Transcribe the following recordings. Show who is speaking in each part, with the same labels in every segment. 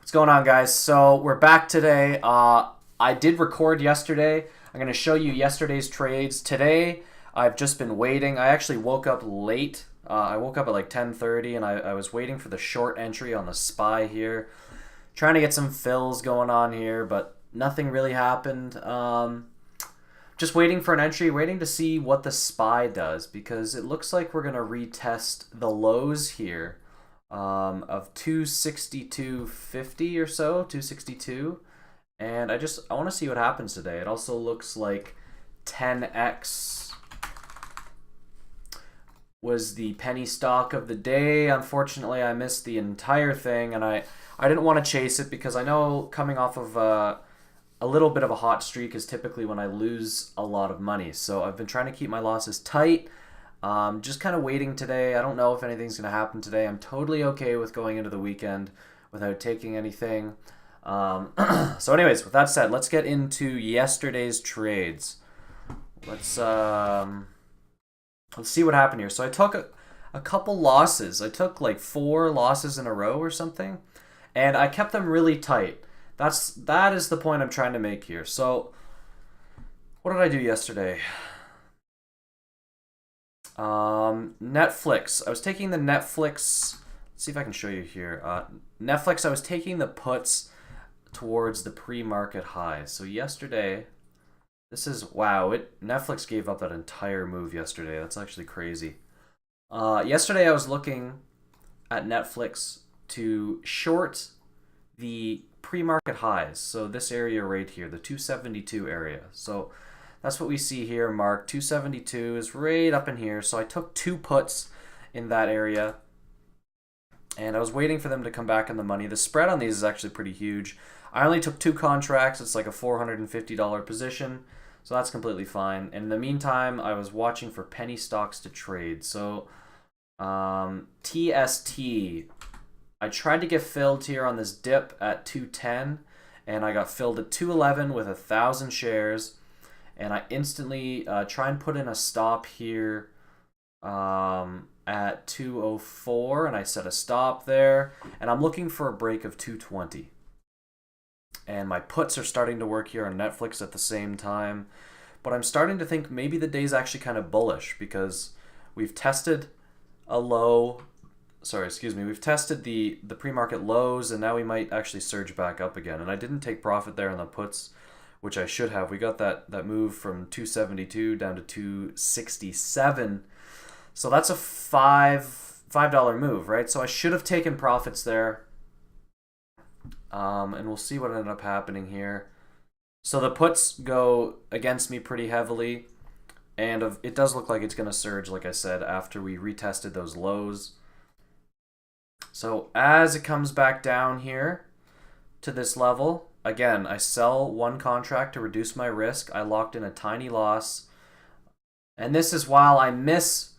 Speaker 1: What's going on, guys? So we're back today. I did record yesterday. I'm going to show you yesterday's trades. Today, I've just been waiting. I actually woke up late. I woke up at like 10:30, and I was waiting for the short entry on the SPY here. Trying to get some fills going on here, but nothing really happened. Just waiting for an entry, waiting to see what the SPY does, because it looks like we're going to retest the lows here. Of 262.50 or so, 262, and I want to see what happens today. It also looks like 10x was the penny stock of the day. Unfortunately, I missed the entire thing, and I didn't want to chase it because I know coming off of a little bit of a hot streak is typically when I lose a lot of money. So I've been trying to keep my losses tight. Just kind of waiting today. I don't know if anything's going to happen today. I'm totally okay with going into the weekend without taking anything. So anyways, with that said, let's get into yesterday's trades. Let's see what happened here. So I took a couple losses. I took like 4 losses in a row or something, and I kept them really tight. That is the point I'm trying to make here. So what did I do yesterday? Netflix. I was taking the Netflix. Let's see if I can show you here. Netflix, I was taking the puts towards the pre-market high. So yesterday, wow, Netflix gave up that entire move yesterday. That's actually crazy. Yesterday I was looking at Netflix to short the pre-market highs. So this area right here, the 272 area. So that's what we see here marked. 272 is right up in here. So I took 2 puts in that area, and I was waiting for them to come back in the money. The spread on these is actually pretty huge. I only took 2 contracts. It's like a $450 position, so that's completely fine. And in the meantime, I was watching for penny stocks to trade. So TST, I tried to get filled here on this dip at 210, and I got filled at 211 with 1,000 shares. And I instantly try and put in a stop here at 204, and I set a stop there. And I'm looking for a break of 220. And my puts are starting to work here on Netflix at the same time. But I'm starting to think maybe the day's actually kind of bullish, because we've tested a low. We've tested the pre-market lows, and now we might actually surge back up again. And I didn't take profit there on the puts, which I should have. We got that move from 272 down to 267. So that's a $5 move, right? So I should have taken profits there. And we'll see what ended up happening here. So the puts go against me pretty heavily, and it does look like it's going to surge, like I said, after we retested those lows. So as it comes back down here to this level, again, I sell 1 contract to reduce my risk. I locked in a tiny loss. And this is while I miss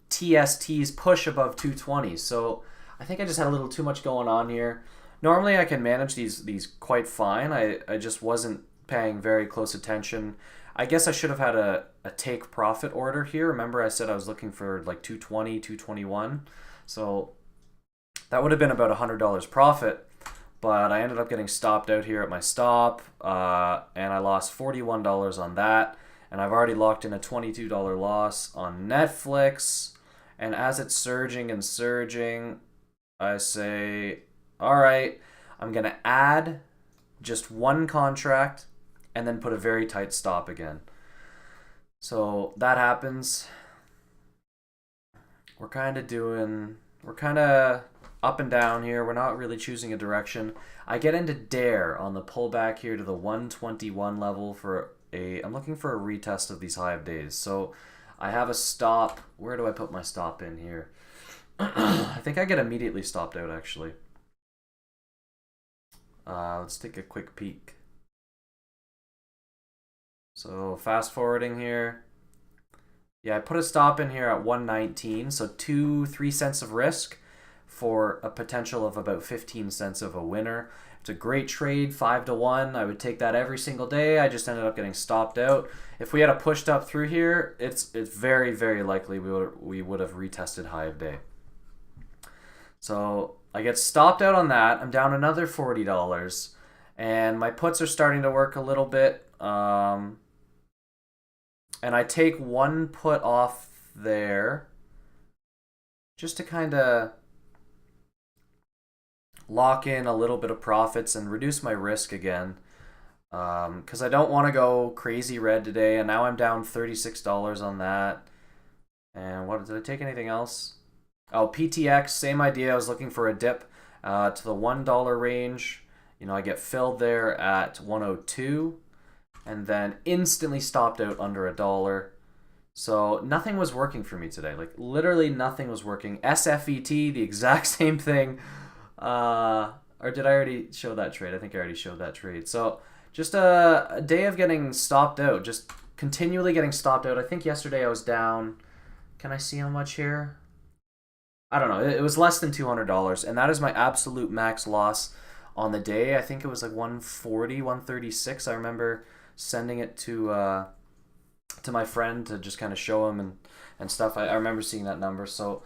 Speaker 1: TST's push above 220. So I think I just had a little too much going on here. Normally I can manage these quite fine. I just wasn't paying very close attention. I guess I should have had a take profit order here. Remember I said I was looking for like 220, 221. So that would have been about $100 profit. But I ended up getting stopped out here at my stop, and I lost $41 on that. And I've already locked in a $22 loss on Netflix. And as it's surging and surging, I say, all right, I'm going to add just 1 contract and then put a very tight stop again. So that happens. We're kind of up and down here. We're not really choosing a direction. I get into dare on the pullback here to the 121 level I'm looking for a retest of these high of days. So I have a stop. Where do I put my stop in here? I think I get immediately stopped out, actually. Let's take a quick peek. So fast forwarding here. Yeah, I put a stop in here at 119, so 3 cents of risk for a potential of about 15 cents of a winner. It's a great trade, 5-1. I would take that every single day. I just ended up getting stopped out. If we had pushed up through here, it's very, very likely we would have retested high of day. So I get stopped out on that. I'm down another $40, and my puts are starting to work a little bit. And I take one put off there just to kind of lock in a little bit of profits and reduce my risk again. Because I don't want to go crazy red today, and now I'm down $36 on that. And what did I take anything else? Oh, PTX, same idea. I was looking for a dip to the $1 range. You know, I get filled there at 102 and then instantly stopped out under $1. So nothing was working for me today. Like literally nothing was working. SFET, the exact same thing. Or did I already show that trade? I think I already showed that trade. So just a day of getting stopped out. Just continually getting stopped out. I think yesterday I was down. Can I see how much here? I don't know. It was less than $200. And that is my absolute max loss on the day. I think it was like 140, 136. I remember sending it to my friend to just kind of show him and stuff. I remember seeing that number. So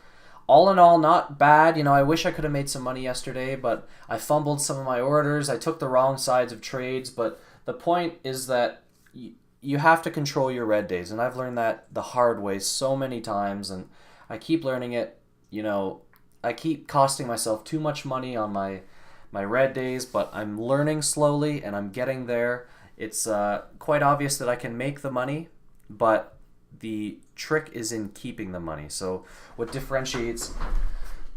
Speaker 1: all in all, not bad. You know, I wish I could have made some money yesterday, but I fumbled some of my orders. I took the wrong sides of trades. But the point is that you have to control your red days. And I've learned that the hard way so many times. And I keep learning it. You know, I keep costing myself too much money on my red days, but I'm learning slowly and I'm getting there. It's quite obvious that I can make the money, but the trick is in keeping the money. So what differentiates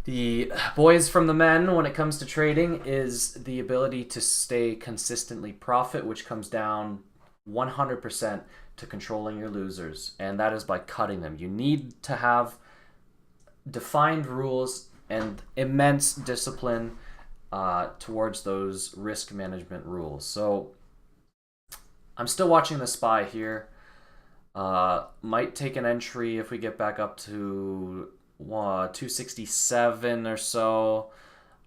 Speaker 1: the boys from the men when it comes to trading is the ability to stay consistently profit, which comes down 100% to controlling your losers, and that is by cutting them. You need to have defined rules and immense discipline towards those risk management rules. So I'm still watching the SPY here. Might take an entry if we get back up to 267 or so.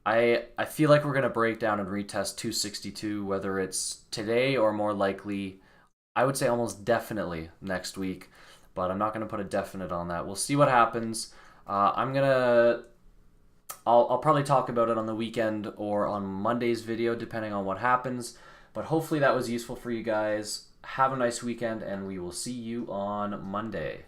Speaker 1: I feel like we're going to break down and retest 262, whether it's today or more likely, I would say almost definitely next week, but I'm not going to put a definite on that. We'll see what happens. I'll probably talk about it on the weekend or on Monday's video, depending on what happens. But hopefully that was useful for you guys. Have a nice weekend, and we will see you on Monday.